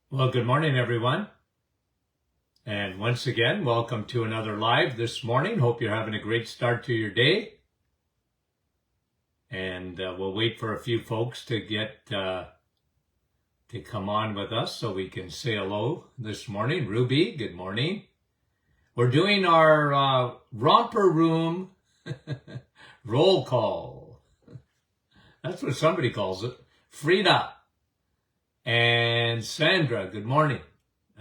Well, good morning, everyone. And once again, welcome to another live this morning. Hope you're having a great start to your day. And we'll wait for a few folks to get to come on with us so we can say hello this morning. Ruby, good morning. We're doing our romper room roll call. That's what somebody calls it. Frida and Sandra, good morning.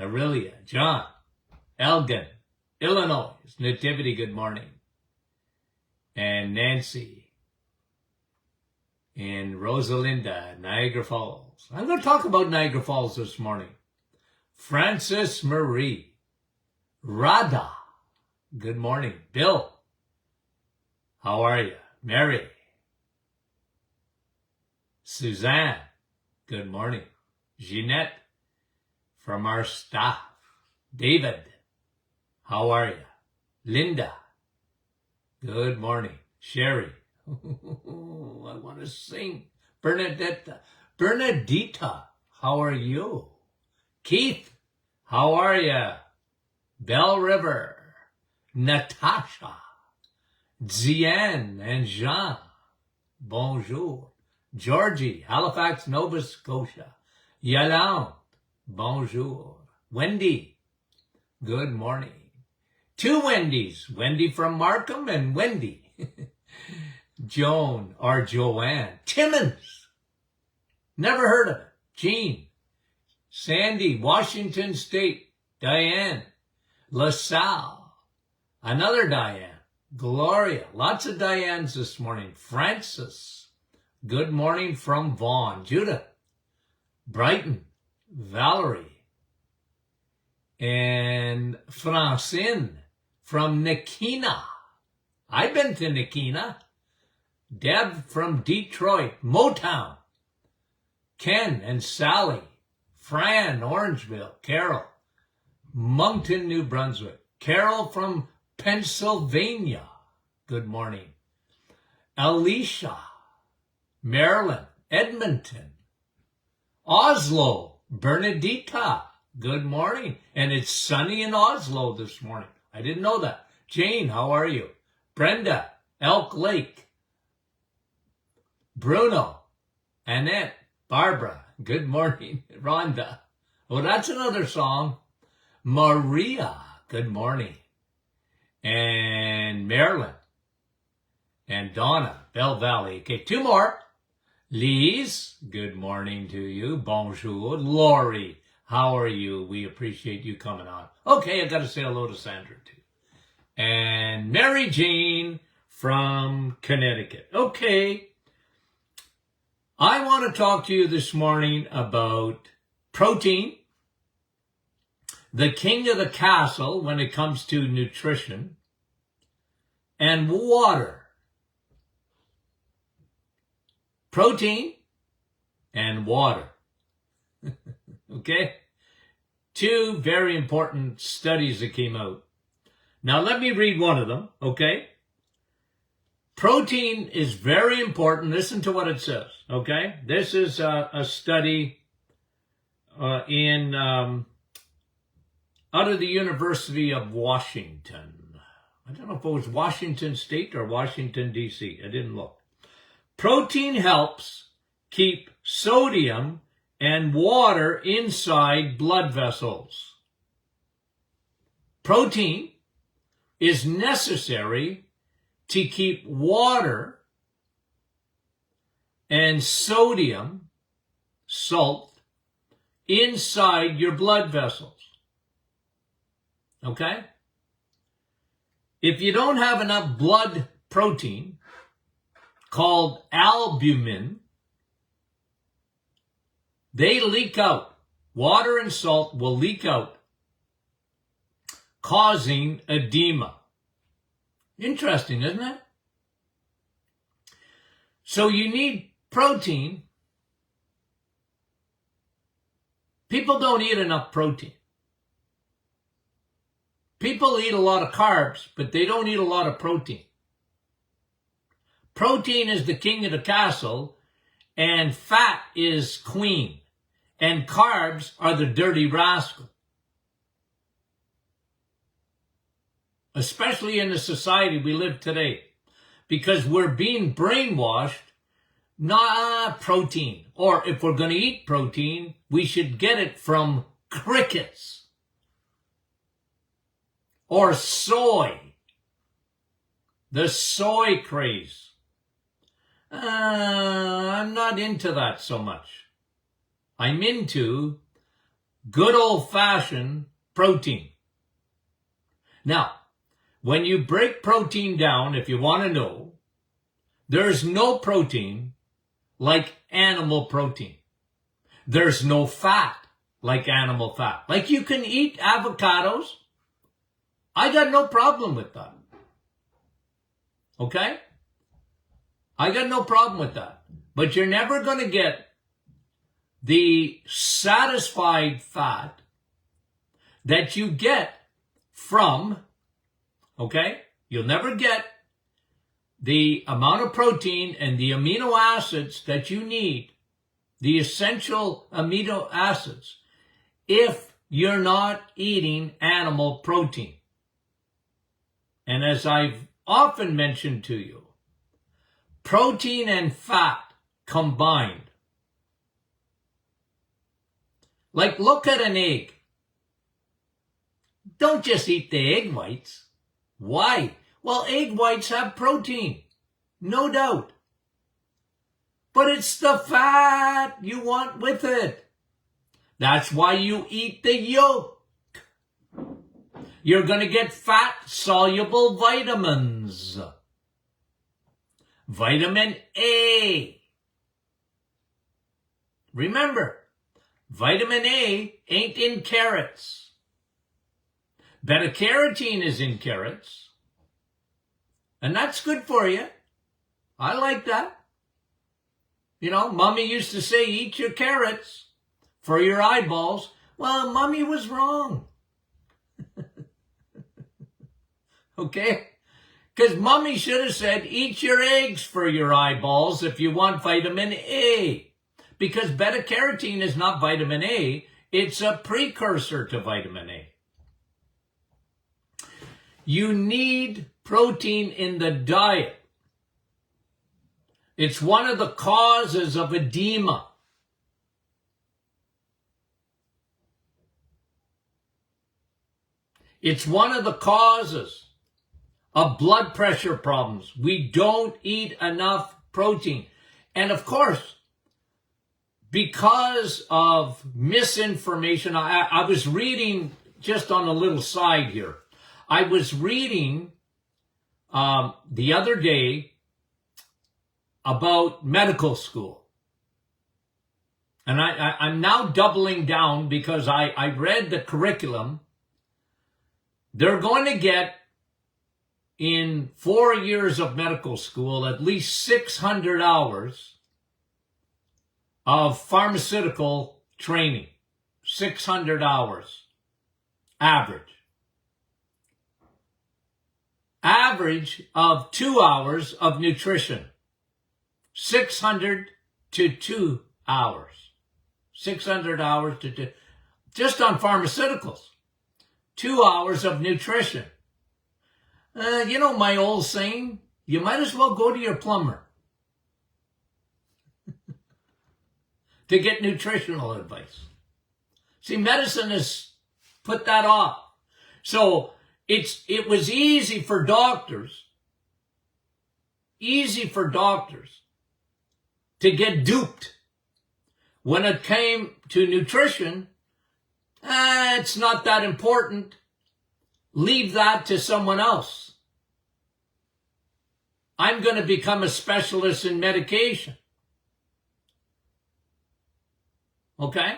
Aurelia, John, Elgin, Illinois, Nativity, good morning. And Nancy, and Rosalinda, Niagara Falls. I'm going to talk about Niagara Falls this morning. Francis Marie, Radha, good morning. Bill, how are you? Mary, Suzanne, good morning. Jeanette, from our staff. David, how are you? Linda, good morning. Sherry, I want to sing. Bernadetta, how are you? Keith, how are you? Bell River, Natasha, Ziane and Jean, bonjour. Georgie, Halifax, Nova Scotia. Yolande, bonjour. Wendy, good morning. Two Wendy's, Wendy from Markham and Wendy. Joan or Joanne. Timmins, never heard of it. Jean, Sandy, Washington State. Diane, LaSalle, another Diane. Gloria, lots of Dianes this morning. Francis, good morning from Vaughan. Judith, Brighton, Valerie, and Francine from Nakina. I've been to Nakina. Deb from Detroit, Motown. Ken and Sally, Fran, Orangeville. Carol, Moncton, New Brunswick. Carol from Pennsylvania, good morning. Alicia, Maryland, Edmonton. Oslo, Bernadita, good morning. And it's sunny in Oslo this morning. I didn't know that. Jane, how are you? Brenda, Elk Lake. Bruno, Annette, Barbara, good morning. Rhonda, oh, that's another song. Maria, good morning. And Marilyn. And Donna, Bell Valley. Okay, two more. Lise, good morning to you. Bonjour. Lori, how are you? We appreciate you coming on. Okay, I got to say hello to Sandra too. And Mary Jane from Connecticut. Okay, I want to talk to you this morning about protein, the king of the castle when it comes to nutrition, and water. Protein and water. Okay? Two very important studies that came out. Now let me read one of them, okay? Protein is very important. Listen to what it says, okay? This is a study out of the University of Washington. I don't know if it was Washington State or Washington, D.C. I didn't look. Protein helps keep sodium and water inside blood vessels. Protein is necessary to keep water and sodium, salt, inside your blood vessels. Okay? If you don't have enough blood protein, called albumin, they leak out. Water and salt will leak out, causing edema. Interesting, isn't it? So you need protein. People don't eat enough protein. People eat a lot of carbs, but they don't eat a lot of protein. Protein is the king of the castle, and fat is queen. and carbs are the dirty rascal. Especially in the society we live today, because we're being brainwashed, not protein. Or if we're going to eat protein, we should get it from crickets or soy. The soy craze. I'm not into that so much. I'm into good old-fashioned protein. Now, when you break protein down, if you want to know, there's no protein like animal protein. There's no fat like animal fat. Like you can eat avocados. I got no problem with that. Okay? I got no problem with that. But you're never going to get the satisfied fat that you get from, okay? You'll never get the amount of protein and the amino acids that you need, the essential amino acids, if you're not eating animal protein. And as I've often mentioned to you, protein and fat combined. Like, look at an egg. Don't just eat the egg whites. Why? Well, egg whites have protein, no doubt. But it's the fat you want with it. That's why you eat the yolk. You're going to get fat-soluble vitamins. Vitamin A. Remember, vitamin A ain't in carrots. Beta-carotene is in carrots. And that's good for you. I like that. You know, Mommy used to say, eat your carrots for your eyeballs. Well, Mommy was wrong. Okay? Because Mommy should have said, eat your eggs for your eyeballs if you want vitamin A. Because beta-carotene is not vitamin A. It's a precursor to vitamin A. You need protein in the diet. It's one of the causes of edema. It's one of the causes of blood pressure problems. We don't eat enough protein. And of course, because of misinformation, I was reading, just on a little side here, I was reading the other day about medical school. And I'm now doubling down because I read the curriculum. They're going to get, in 4 years of medical school, at least 600 hours of pharmaceutical training. 600 hours. Average. Average of 2 hours of nutrition. 600 to 2 hours. 600 hours to 2. Just on pharmaceuticals. 2 hours of nutrition. You know my old saying, you might as well go to your plumber to get nutritional advice. See, medicine has put that off. So it was easy for doctors to get duped. When it came to nutrition, it's not that important. Leave that to someone else. I'm going to become a specialist in medication. Okay?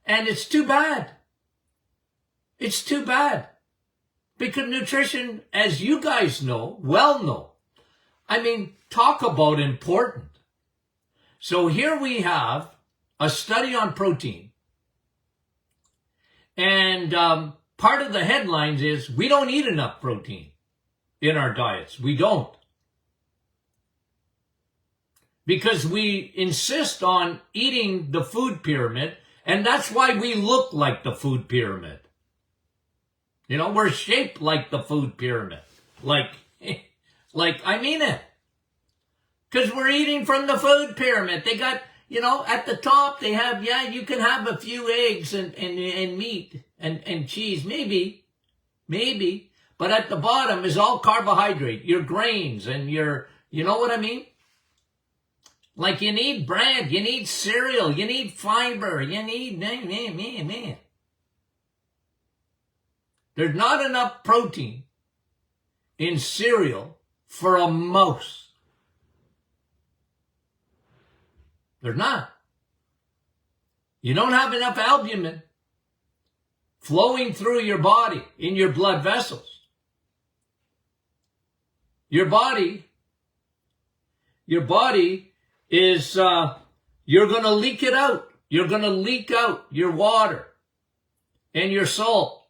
And it's too bad. It's too bad. Because nutrition, as you guys know, well know, I mean, talk about important. So here we have a study on protein. And part of the headlines is, we don't eat enough protein in our diets. We don't. because we insist on eating the food pyramid, and that's why we look like the food pyramid. You know, we're shaped like the food pyramid. Like I mean it. Because we're eating from the food pyramid. They got, you know, at the top they have, yeah, you can have a few eggs and meat and cheese, maybe. But at the bottom is all carbohydrate, your grains and your, you know what I mean? Like you need bread, you need cereal, you need fiber, you need, man. There's not enough protein in cereal for a mouse. There's not. You don't have enough albumin flowing through your body, in your blood vessels. Your body is, you're going to leak it out. You're going to leak out your water and your salt.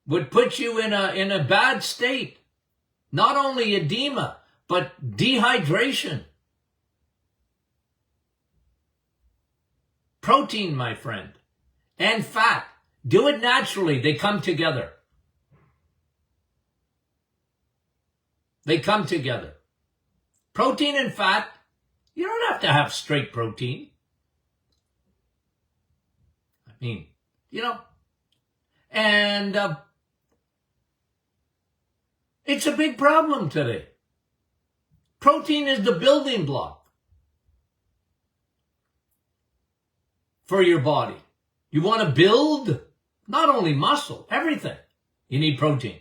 Would put you in a bad state. Not only edema, but dehydration. Protein, my friend, and fat. Do it naturally. They come together. They come together. Protein and fat, you don't have to have straight protein. I mean, you know, and it's a big problem today. Protein is the building block for your body. You want to build not only muscle, everything. You need protein.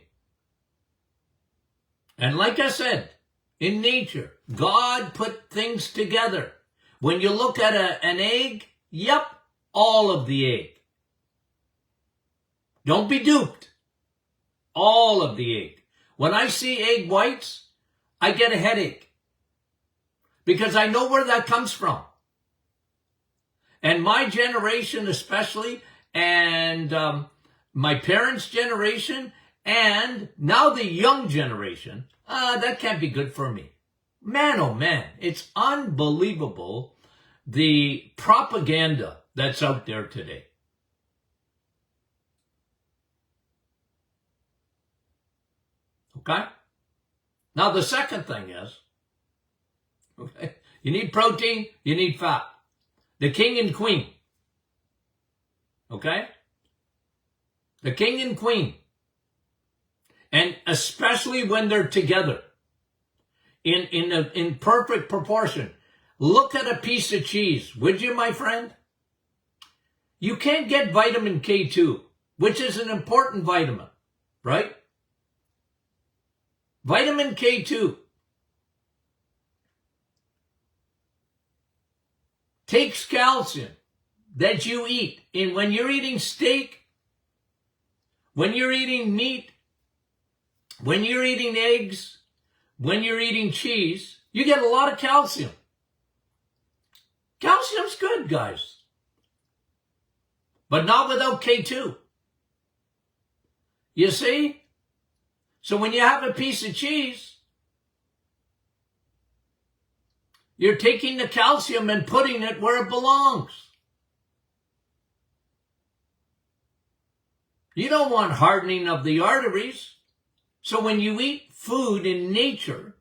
And like I said, in nature, God put things together. When you look at an egg, yep, all of the egg. Don't be duped. All of the egg. When I see egg whites, I get a headache. Because I know where that comes from. And my generation especially, and my parents' generation, and now the young generation, that can't be good for me. Man, oh man, it's unbelievable the propaganda that's out there today. Okay? Now the second thing is, okay, you need protein, you need fat. The king and queen. Okay? The king and queen. And especially when they're together in perfect proportion. Look at a piece of cheese, would you, my friend? You can't get vitamin K2, which is an important vitamin, right? Vitamin K2 takes calcium that you eat. And when you're eating steak, when you're eating meat, when you're eating eggs, when you're eating cheese, you get a lot of calcium. Calcium's good, guys. But not without K2. You see? So when you have a piece of cheese, you're taking the calcium and putting it where it belongs. You don't want hardening of the arteries. So when you eat food in nature,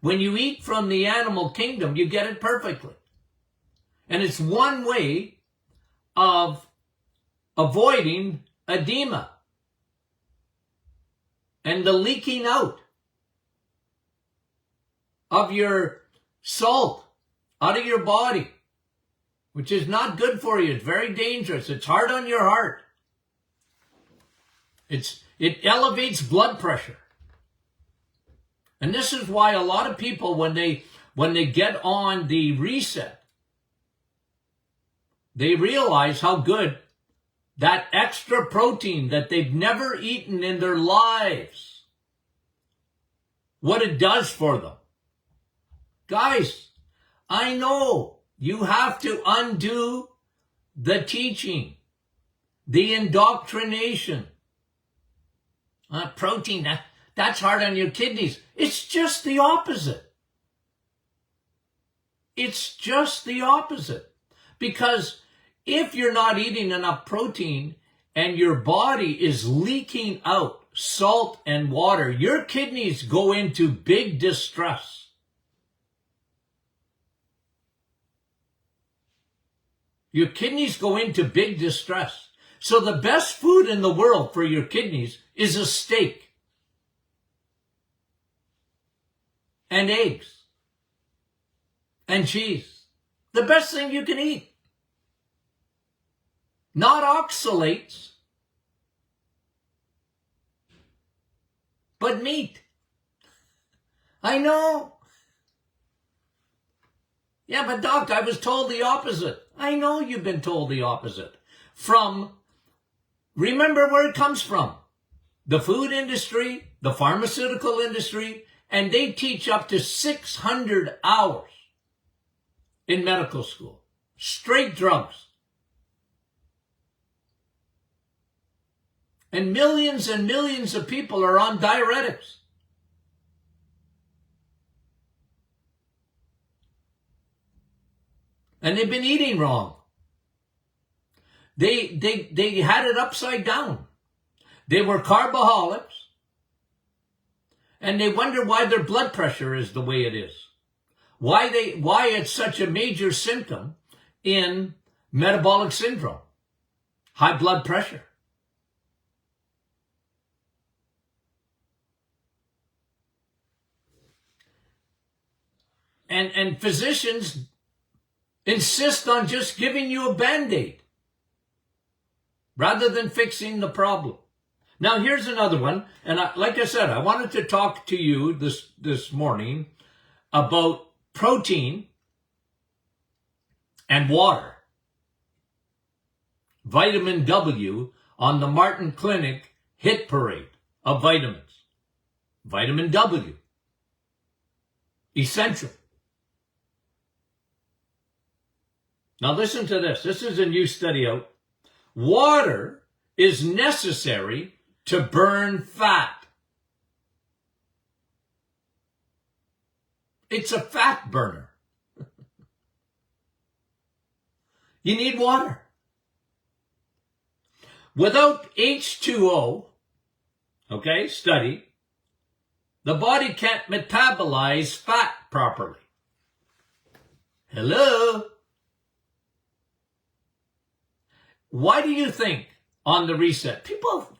when you eat from the animal kingdom, you get it perfectly. And it's one way of avoiding edema and the leaking out of your salt out of your body, which is not good for you. It's very dangerous. It's hard on your heart. It elevates blood pressure. And this is why a lot of people, when they get on the reset, they realize how good that extra protein that they've never eaten in their lives, what it does for them. Guys, I know you have to undo the teaching, the indoctrination. Protein, that's hard on your kidneys. It's just the opposite. It's just the opposite. Because if you're not eating enough protein and your body is leaking out salt and water, your kidneys go into big distress. Your kidneys go into big distress. So the best food in the world for your kidneys is a steak and eggs and cheese. The best thing you can eat. Not oxalates, but meat. I know. Yeah, but Doc, I was told the opposite. I know you've been told the opposite. Remember where it comes from. The food industry, the pharmaceutical industry, and they teach up to 600 hours in medical school. Straight drugs. And millions of people are on diuretics. And they've been eating wrong. They had it upside down. They were carboholics. And they wonder why their blood pressure is the way it is. Why it's such a major symptom in metabolic syndrome. High blood pressure. And physicians insist on just giving you a Band-Aid rather than fixing the problem. Now, here's another one. And like I said, I wanted to talk to you this morning about protein and water. Vitamin W on the Martin Clinic hit parade of vitamins. Vitamin W. Essential. Now listen to this. This is a new study out. Water is necessary to burn fat. It's a fat burner. You need water. Without H2O, study, the body can't metabolize fat properly. Hello? Why do you think on the reset, people,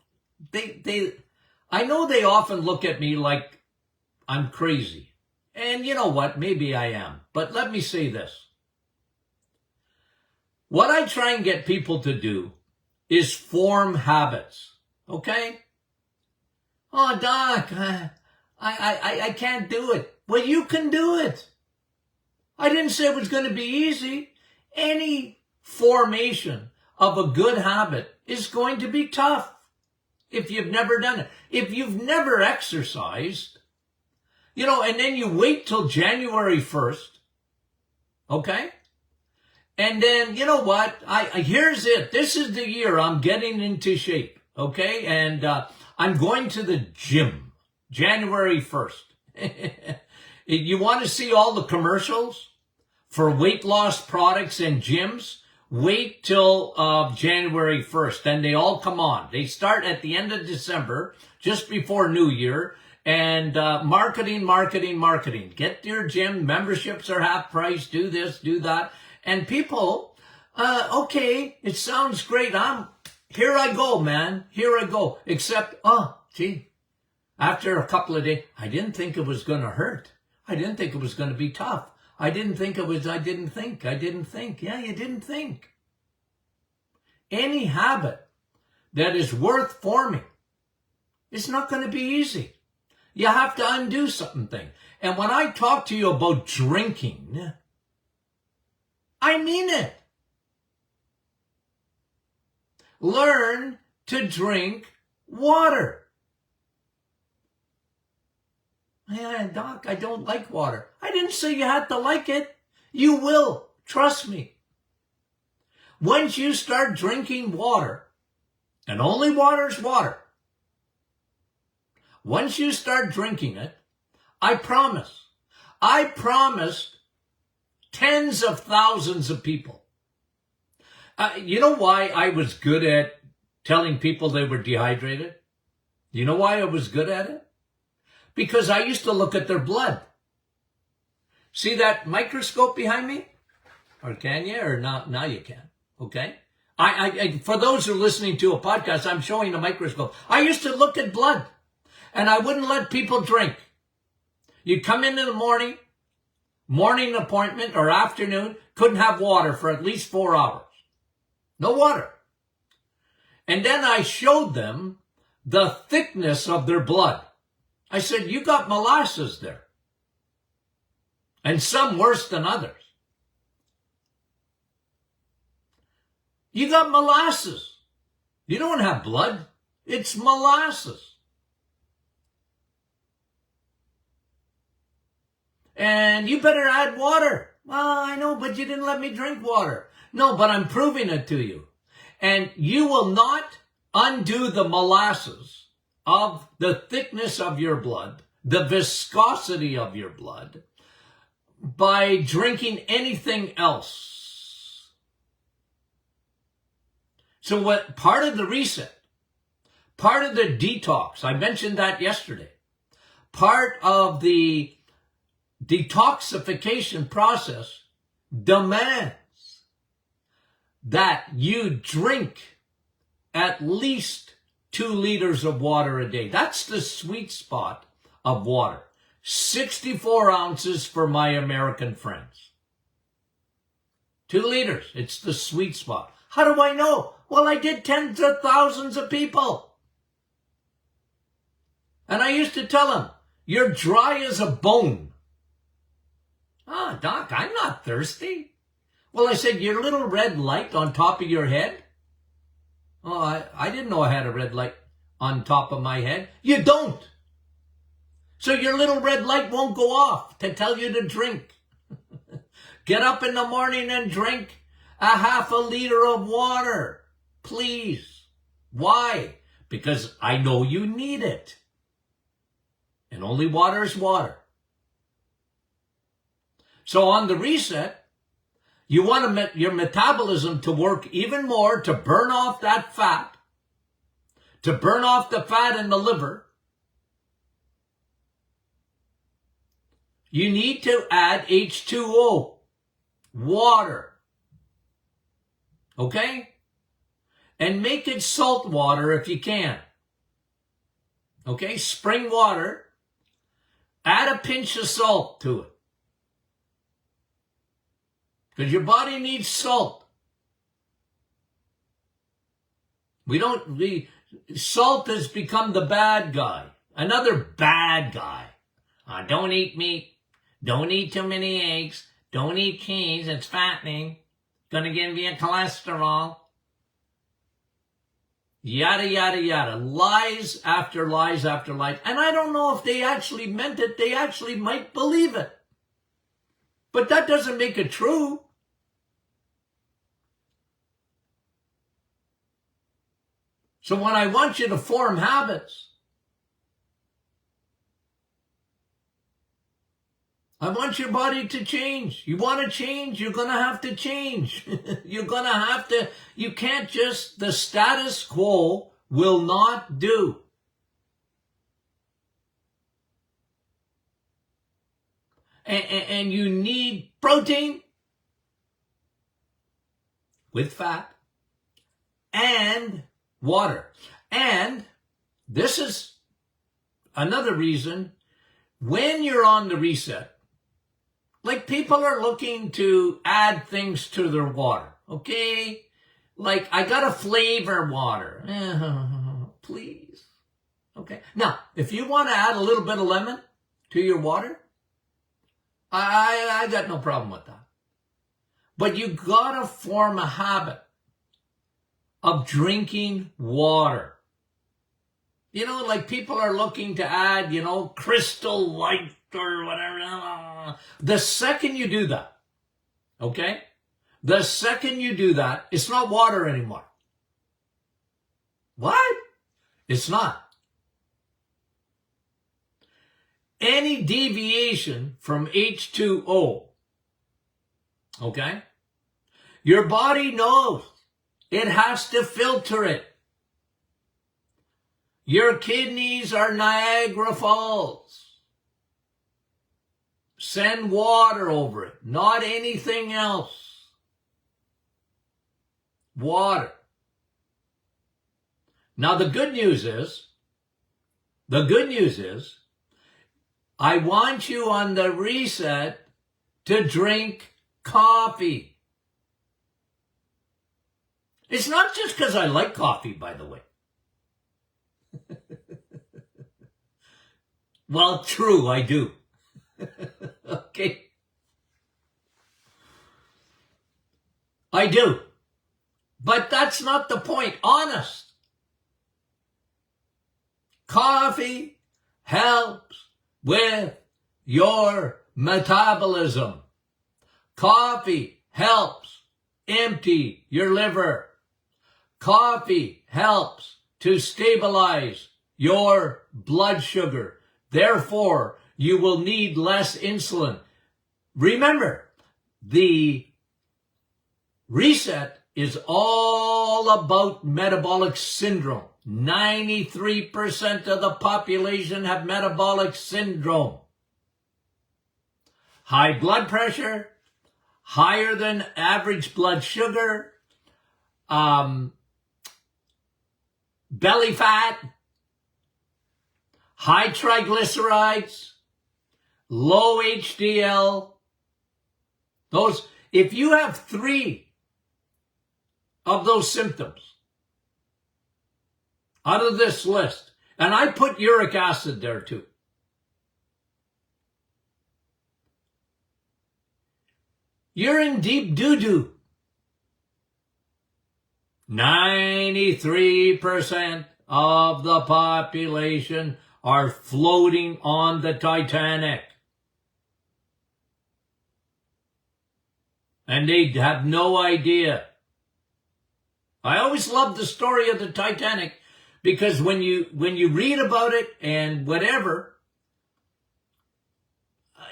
I know they often look at me like I'm crazy. And you know what? Maybe I am. But let me say this. What I try and get people to do is form habits. Okay? Oh, Doc, I can't do it. Well, you can do it. I didn't say it was going to be easy. Any formation of a good habit is going to be tough if you've never done it. If you've never exercised, and then you wait till January 1st, okay? And then, you know what? Here's it. This is the year I'm getting into shape, okay? And I'm going to the gym, January 1st. You want to see all the commercials for weight loss products and gyms? Wait till January 1st. Then they all come on. They start at the end of December, just before New Year. And marketing. Get your gym. Memberships are half price. Do this, do that. And people, okay, it sounds great. Here I go, man. Here I go. Except, after a couple of days, I didn't think it was going to hurt. I didn't think it was going to be tough. I didn't think. Yeah, you didn't think. Any habit that is worth forming, it's not going to be easy. You have to undo something. And when I talk to you about drinking, I mean it. Learn to drink water. Yeah, Doc, I don't like water. I didn't say you had to like it. You will. Trust me. Once you start drinking water, and only water is water, once you start drinking it, I promised tens of thousands of people. You know why I was good at telling people they were dehydrated? You know why I was good at it? Because I used to look at their blood. See that microscope behind me? Or can you? Or not? Now you can. Okay? For those who are listening to a podcast, I'm showing a microscope. I used to look at blood, and I wouldn't let people drink. You'd come in the morning appointment or afternoon, couldn't have water for at least 4 hours. No water. And then I showed them the thickness of their blood. I said, you got molasses there. And some worse than others. You got molasses. You don't have blood. It's molasses. And you better add water. Well, I know, but you didn't let me drink water. No, but I'm proving it to you. And you will not undo the molasses of the thickness of your blood, the viscosity of your blood, by drinking anything else. So what part of the reset, part of the detox, I mentioned that yesterday, part of the detoxification process demands that you drink at least 2 liters of water a day. That's the sweet spot of water. 64 ounces for my American friends. 2 liters. It's the sweet spot. How do I know? Well, I did tens of thousands of people. And I used to tell them, you're dry as a bone. Ah, Doc, I'm not thirsty. Well, I said, your little red light on top of your head? Oh, I didn't know I had a red light on top of my head. You don't. So your little red light won't go off to tell you to drink. Get up in the morning and drink a half a liter of water, please. Why? Because I know you need it. And only water is water. So on the reset, you want your metabolism to work even more to burn off that fat, to burn off the fat in the liver. You need to add H2O, water. Okay? And make it salt water if you can. Okay? Spring water. Add a pinch of salt to it. Because your body needs salt. Salt has become the bad guy. Another bad guy. Don't eat meat. Don't eat too many eggs. Don't eat cheese. It's fattening. Gonna give you cholesterol. Yada, yada, yada. Lies after lies after lies. And I don't know if they actually meant it. They actually might believe it. But that doesn't make it true. So when I want you to form habits, I want your body to change. You want to change, you're going to have to change. You're going to have to, you can't just, the status quo will not do. And you need protein with fat and water. And this is another reason when you're on the reset, like people are looking to add things to their water, okay? Like I got a flavor water, please, okay? Now, if you want to add a little bit of lemon to your water, I got no problem with that. But you gotta form a habit of drinking water. You know, like people are looking to add, Crystal Light or whatever. The second you do that, okay? The second you do that, it's not water anymore. What? It's not. any deviation from H2O, okay, your body knows it has to filter it. Your kidneys are Niagara Falls. Send water over it, not anything else. Water. Now the good news is, I want you on the reset to drink coffee. It's not just because I like coffee, by the way. Well, true, I do. Okay. I do. But that's not the point. Honest. Coffee helps with your metabolism. Coffee helps empty your liver. Coffee helps to stabilize your blood sugar. Therefore, you will need less insulin. Remember, the reset is all about metabolic syndrome. 93% of the population have metabolic syndrome. High blood pressure, higher than average blood sugar, belly fat, high triglycerides, low HDL. Those, if you have 3 of those symptoms out of this list, and I put uric acid there too, you're in deep doo-doo. 93% of the population are floating on the Titanic. And they have no idea. I always loved the story of the Titanic because when you read about it and whatever,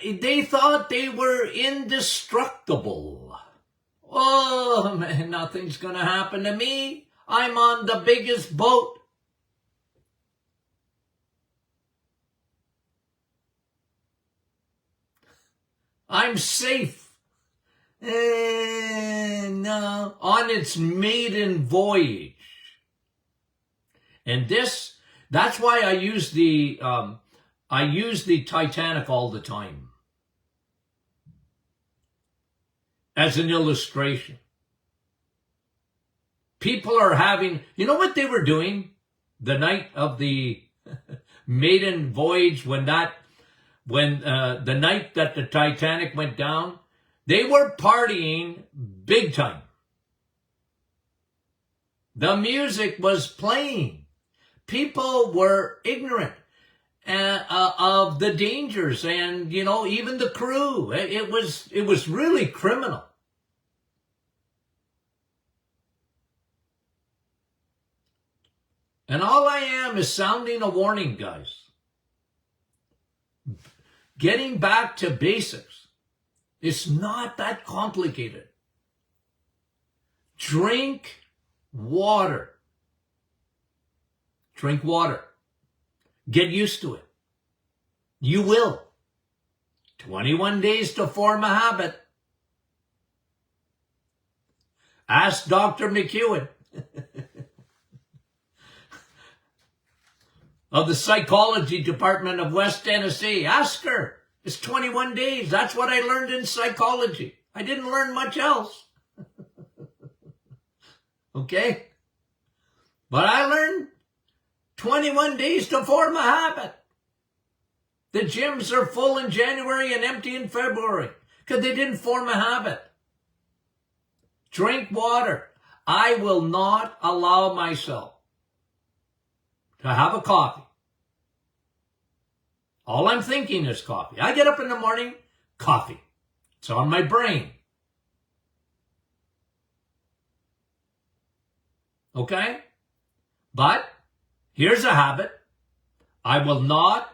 they thought they were indestructible. Oh, man, nothing's going to happen to me. I'm on the biggest boat. I'm safe. No, on its maiden voyage. And that's why I use the Titanic all the time as an illustration. People are having, you know what they were doing the night of the maiden voyage when the night that the Titanic went down? They were partying big time. The music was playing. People were ignorant of the dangers, and even the crew. It was really criminal. And all I am is sounding a warning, guys. Getting back to basics. It's not that complicated. Drink water. Drink water. Get used to it. You will. 21 days to form a habit. Ask Dr. McEwen of the psychology department of West Tennessee. Ask her. It's 21 days. That's what I learned in psychology. I didn't learn much else. Okay? But I learned 21 days to form a habit. The gyms are full in January and empty in February because they didn't form a habit. Drink water. I will not allow myself to have a coffee. All I'm thinking is coffee. I get up in the morning, coffee. It's on my brain. Okay? But here's a habit. I will not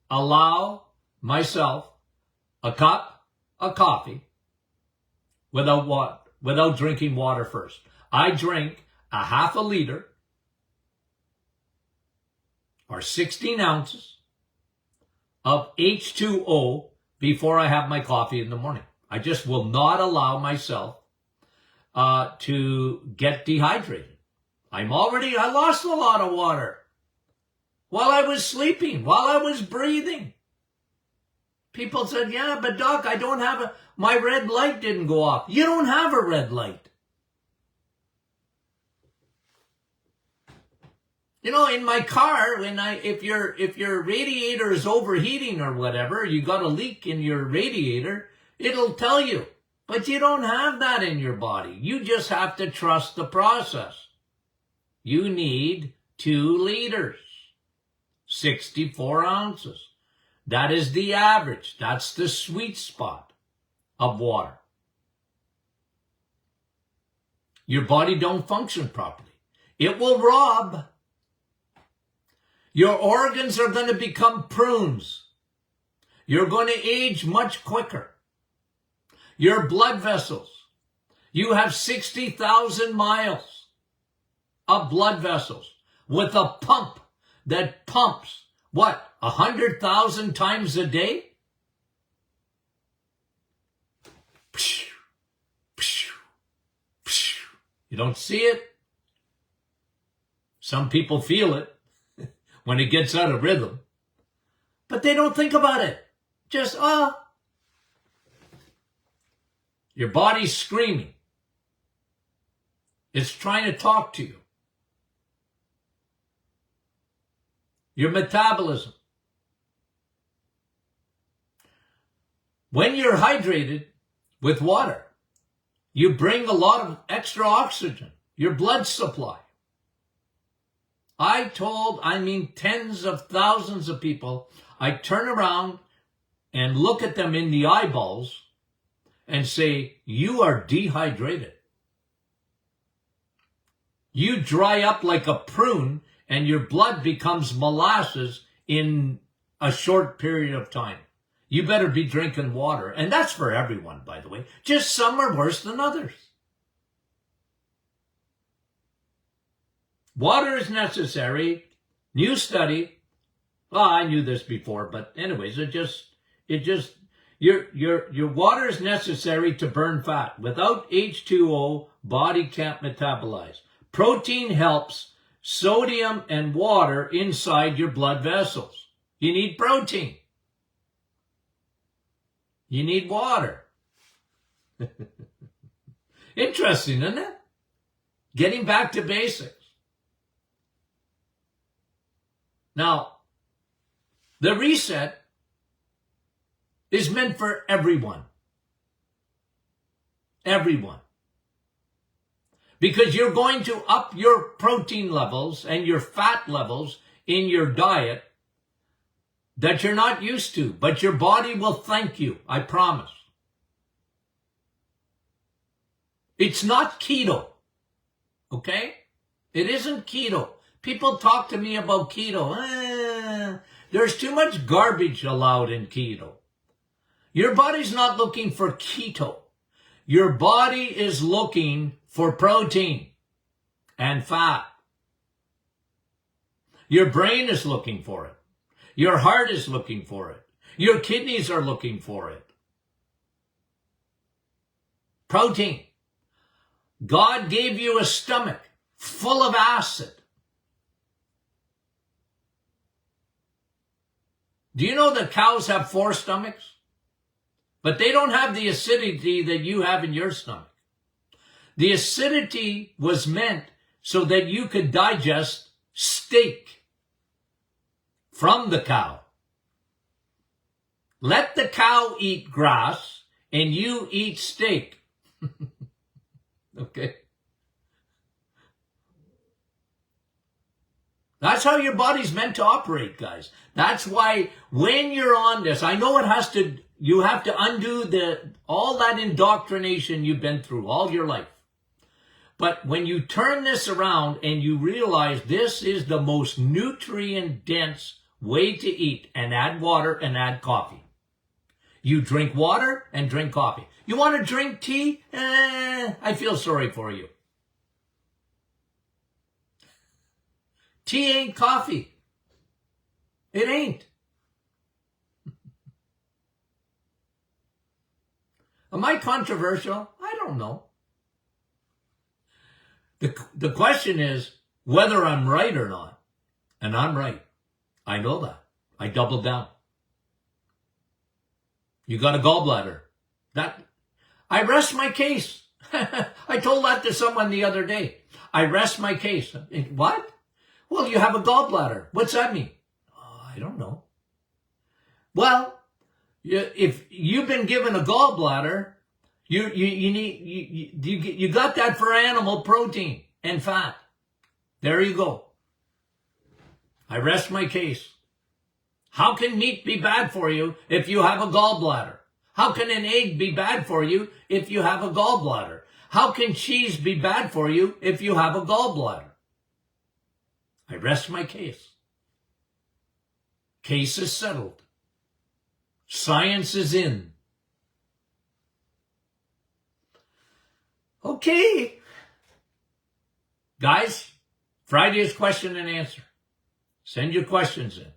allow myself a cup of coffee without drinking water first. I drink a half a liter or 16 ounces of H2O before I have my coffee in the morning. I just will not allow myself to get dehydrated. I lost a lot of water while I was sleeping, while I was breathing. People said, yeah, but doc, I don't have my red light didn't go off. You don't have a red light. You know, in my car, if your radiator is overheating or whatever, you got a leak in your radiator, it'll tell you. But you don't have that in your body. You just have to trust the process. You need 2 liters, 64 ounces. That is the average. That's the sweet spot of water. Your body don't function properly. It will rob. Your organs are going to become prunes. You're going to age much quicker. Your blood vessels. You have 60,000 miles of blood vessels with a pump that pumps, 100,000 times a day? You don't see it. Some people feel it when it gets out of rhythm. But they don't think about it. Just, your body's screaming. It's trying to talk to you. Your metabolism. When you're hydrated with water, you bring a lot of extra oxygen, your blood supply. Tens of thousands of people, I turn around and look at them in the eyeballs and say, you are dehydrated. You dry up like a prune and your blood becomes molasses in a short period of time. You better be drinking water. And that's for everyone, by the way. Just some are worse than others. Water is necessary. New study. Well, I knew this before, but anyways, your water is necessary to burn fat. Without H2O, body can't metabolize. Protein helps sodium and water inside your blood vessels. You need protein. You need water. Interesting, isn't it? Getting back to basics. Now, the reset is meant for everyone. Everyone. Because you're going to up your protein levels and your fat levels in your diet that you're not used to, but your body will thank you, I promise. It's not keto, okay? It isn't keto. People talk to me about keto. There's too much garbage allowed in keto. Your body's not looking for keto. Your body is looking for protein and fat. Your brain is looking for it. Your heart is looking for it. Your kidneys are looking for it. Protein. God gave you a stomach full of acid. Do you know that cows have 4 stomachs? But they don't have the acidity that you have in your stomach. The acidity was meant so that you could digest steak from the cow. Let the cow eat grass and you eat steak. Okay? That's how your body's meant to operate, guys. That's why when you're on this, I know you have to undo all that indoctrination you've been through all your life. But when you turn this around and you realize this is the most nutrient-dense way to eat, and add water and add coffee. You drink water and drink coffee. You want to drink tea? I feel sorry for you. Tea ain't coffee. It ain't. Am I controversial? I don't know. The question is whether I'm right or not. And I'm right. I know that. I doubled down. You got a gallbladder. I rest my case. I told that to someone the other day. I rest my case. What? Well, you have a gallbladder. What's that mean? Oh, I don't know. Well, if you've been given a gallbladder, you got that for animal protein and fat. There you go. I rest my case. How can meat be bad for you if you have a gallbladder? How can an egg be bad for you if you have a gallbladder? How can cheese be bad for you if you have a gallbladder? I rest my case. Case is settled. Science is in. Okay. Guys, Friday is question and answer. Send your questions in.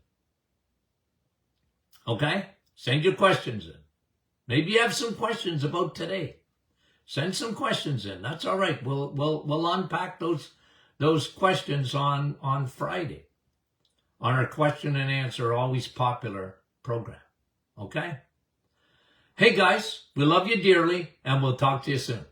Okay? Send your questions in. Maybe you have some questions about today. Send some questions in. That's all right. We'll unpack those questions on Friday on our question and answer always popular program. Okay? Hey guys, we love you dearly and we'll talk to you soon.